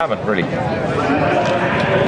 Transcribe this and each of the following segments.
Haven't really.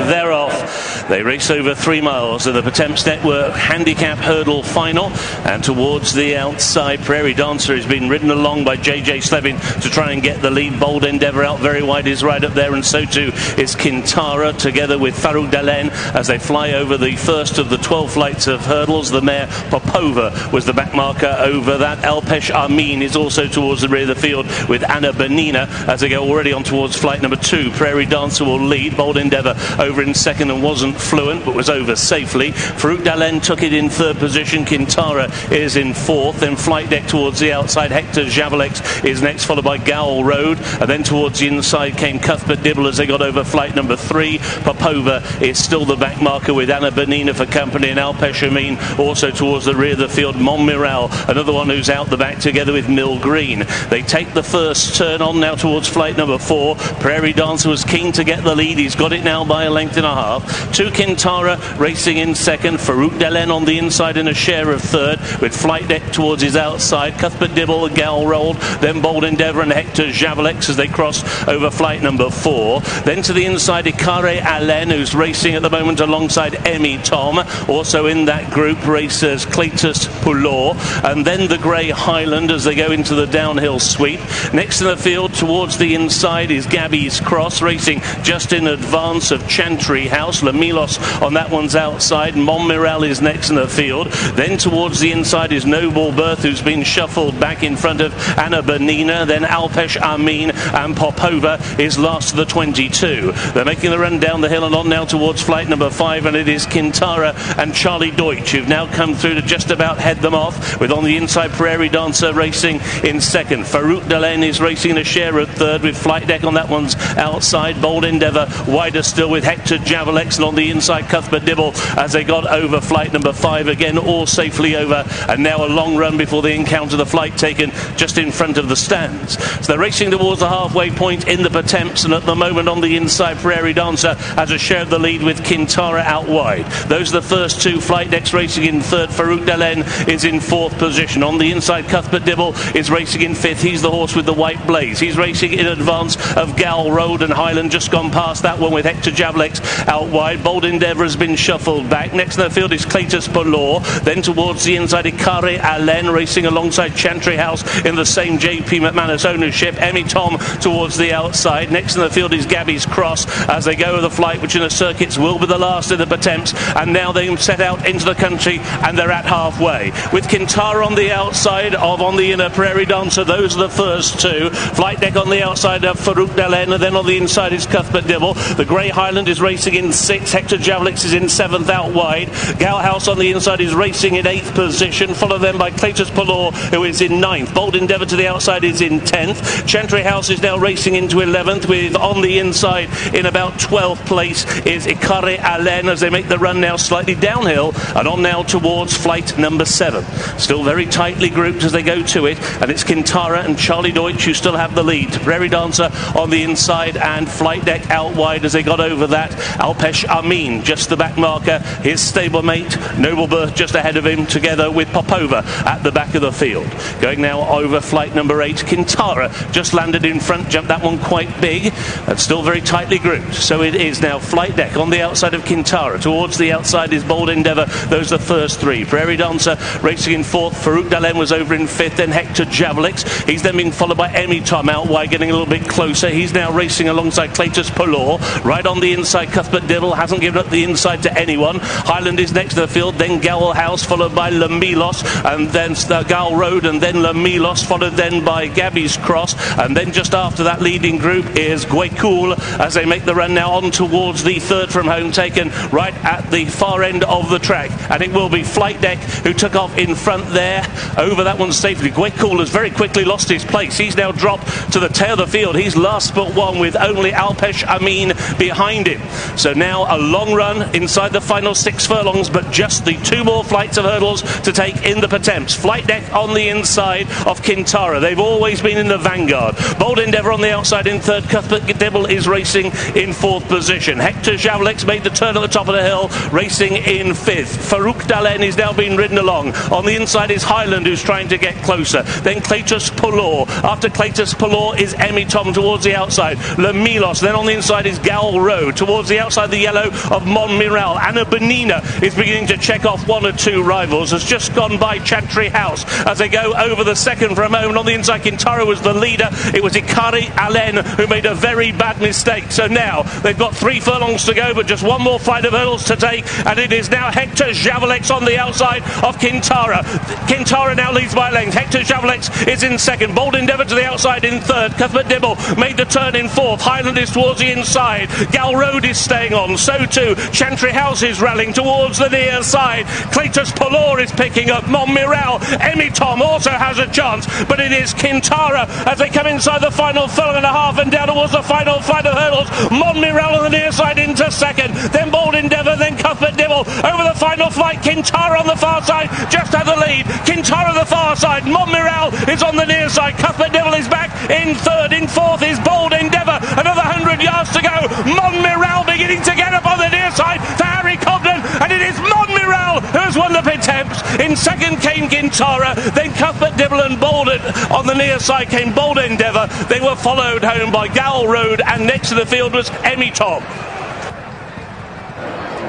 They're off. They race over 3 miles of the Pertemps Network Handicap Hurdle Final, and towards the outside, Prairie Dancer has been ridden along by JJ Slevin to try and get the lead. Bold Endeavour out very wide is right up there, and so too is Kintara, together with Farouk Dalen as they fly over the first of the 12 flights of hurdles. The mare Popova was the back marker over that. Alpesh Amin is also towards the rear of the field with Anna Benina as they go already on towards flight number 2. Prairie Dancer will lead. Bold Endeavour over in second and wasn't fluent but was over safely. Farouk Dalen took it in third position. Kintara is in fourth. Then Flight Deck towards the outside. Hector Javalex is next, followed by Gowl Road, and then towards the inside came Cuthbert Dibble as they got over flight number 3. Popova is still the back marker with Anna Benina for company, and Alpesh Amin also towards the rear of the field. Montmiral, another one who's out the back, together with Mill Green. They take the first turn on now towards flight number 4. Prairie Dancer was keen to get the lead. He's got it now by a length and a half. 2 Kintara racing in second. Farouk Dalen on the inside in a share of third, with Flight Deck towards his outside. Cuthbert Dibble, Gowl Rolled, then Bold Endeavour and Hector Javalex as they cross over flight number 4. Then to the inside, Ikare Allen, who's racing at the moment alongside Emmy Tom. Also in that group, racers Cletus Poulor, and then the Grey Highland as they go into the downhill sweep. Next in the field towards the inside is Gabby's Cross, racing just in advance of Chantry House. Lamilos on that one's outside. Montmiral is next in the field. Then towards the inside is Noble Birth, who's been shuffled back in front of Anna Benina. Then Alpesh Amin, and Popova is last of the 22. They're making the run down the hill and on now towards flight number 5, and it is Kintara and Charlie Deutsch who've now come through to just about head them off, with on the inside Prairie Dancer racing in second. Farouk Dalen is racing in a share of third, with Flight Deck on that one's outside. Bold Endeavour wider still with Hector Javalex, and on the inside Cuthbert Dibble as they got over flight number 5 again, all safely over, and now a long run before they encounter the flight taken just in front of the stands. So they're racing towards the halfway point in the Pertemps, and at the moment on the inside Prairie Dancer has a share of the lead with Kintara out wide. Those are the first 2. Flight Deck's racing in third. Farouk Dalen is in fourth position. On the inside Cuthbert Dibble is racing in fifth. He's the horse with the white blaze. He's racing in advance of Gowl Road and Highland, just gone past that one with Hector Javalex out wide. Bold Endeavour has been shuffled back. Next in the field is Cletus Poulor. Then towards the inside Ikare Allen racing alongside Chantry House in the same JP McManus ownership. Emmy Tom towards the outside. Next in the field is Gabby's Cross as they go with the flight, which in the circuits will be the last of the Pertemps, and now they set out into the country and they're at halfway with Kintara on the outside of on the inner Prairie Dancer. Those are the first 2. Flight Deck on the outside of Farouk Dalen, and then on the inside is Cuthbert Dibble. The Grey Highland is racing in 6th. Hector Javalex is in 7th out wide. Gowl House on the inside is racing in 8th position, followed then by Cletus Poulor, who is in 9th. Bold Endeavour to the outside is in 10th. Chantry House is now racing into 11th, with on the inside in about 12th place is Ikare Allen as they make the run now slightly downhill and on now towards flight number 7. Still very tightly grouped as they go to it, and it's Kintara and Charlie Deutsch who still have the lead. Prairie Dancer on the inside and Flight Deck out wide as they got over that. Alpesh Amin just the back marker. His stablemate Noble Birth just ahead of him, together with Popova at the back of the field. Going now over flight number 8. Kintara just landed in front, jumped that one quite big, and still very tightly grouped. So it is now Flight Deck on the outside of Kintara. Towards the outside is Bold Endeavour. Those are the first 3. Prairie Dancer racing in 4th. Farouk Dalen was over in 5th. Then Hector Javalex. He's then being followed by Emmy Tom out wide, getting a little bit closer. He's now racing alongside Cletus Poulor. Right on the inside, Cuthbert Dibble hasn't given up the inside to anyone. Highland is next to the field. Then Gowl House, followed by Lamilos, and then Gowl Road, and then Lamilos, followed then by Gabby's Cross, and then just after that leading group is Guaycool as they make the run now on towards the third from home, taken right at the far end of the track, and it will be Flight Deck who took off in front there over that one safely. Guaycool has very quickly lost his place. He's now dropped to the tail of the field. He's last but one with only Alpesh Amin behind him. So now a long run inside the final 6 furlongs, but just the 2 more flights of hurdles to take in the Pertemps. Flight Deck on the inside of Kintara. They've always been in the vanguard. Bold Endeavour on the outside in 3rd. Cuthbert Dibble is racing in 4th position. Hector Javelix made the turn at the top of the hill, racing in 5th. Farouk Dalen is now being ridden along. On the inside is Highland, who's trying to get closer. Then Cletus Pulor. After Cletus Pulor is Emmy Tom towards the outside. Le Milos. Then on the inside is Gal Road. Towards the outside, the yellow of Montmiral. Anna Benina is beginning to check off 1 or 2 rivals. Has just gone by Chantry House as they go over the second for a moment. On the inside, Kintara was the leader. It was Ikari Allen who made a very bad mistake. So now they've got 3 furlongs to go, but just 1 more flight of hurdles to take, and it is now Hector Javelix on the outside of Kintara. Kintara now leads by a length. Hector Javelix is in 2nd. Bold Endeavour to the outside in 3rd. Cuthbert Dibble made the turn in 4th. Highland is towards the inside. Gal Road is staying on. So too Chantry House is rallying towards the near side. Cletus Pulor is picking up. Montmiral. Emmy Tom also has a chance, but it is Kintara as they come inside the final furlong and a half and down towards the final flight of hurdles. Montmiral on the near side into 2nd. Then Bold Endeavour, then Cuthbert Dibble over the final flight. Kintara on the far side just had the lead. Kintara on the far side. Montmiral is on the near side. Cuthbert Dibble is back in 3rd. In 4th is Bold Endeavour. Another 100 yards to go. Montmiral beginning to get up on the near side to Harry Cobden, and it is Montmiral who has won the Pertemps. In 2nd came Kintara, then Cuthbert Dibble and Bolden. On the near side came Bold Endeavour. They were followed home by Gal Road, and next to the field was Emmy Tom.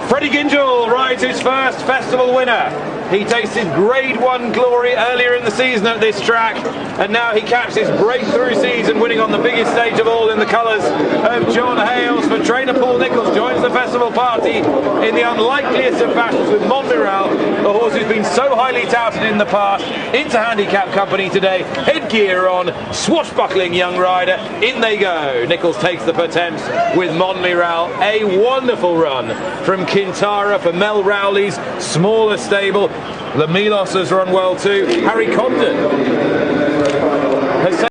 Freddie Gingell rides his first festival winner. He tasted Grade 1 glory earlier in the season at this track, and now he caps his breakthrough season winning on the biggest stage of all in the colours of John Hales. But trainer Paul Nicholls joins the festival party in the unlikeliest of fashions with Montmiral, the horse who's been so highly touted in the past, into handicap company today. Headgear on, swashbuckling young rider, in they go. Nicholls takes the Pertemps with Montmiral. A wonderful run from Kintara for Mel Rowley's smaller stable. The Milos has run well too. Harry Cobden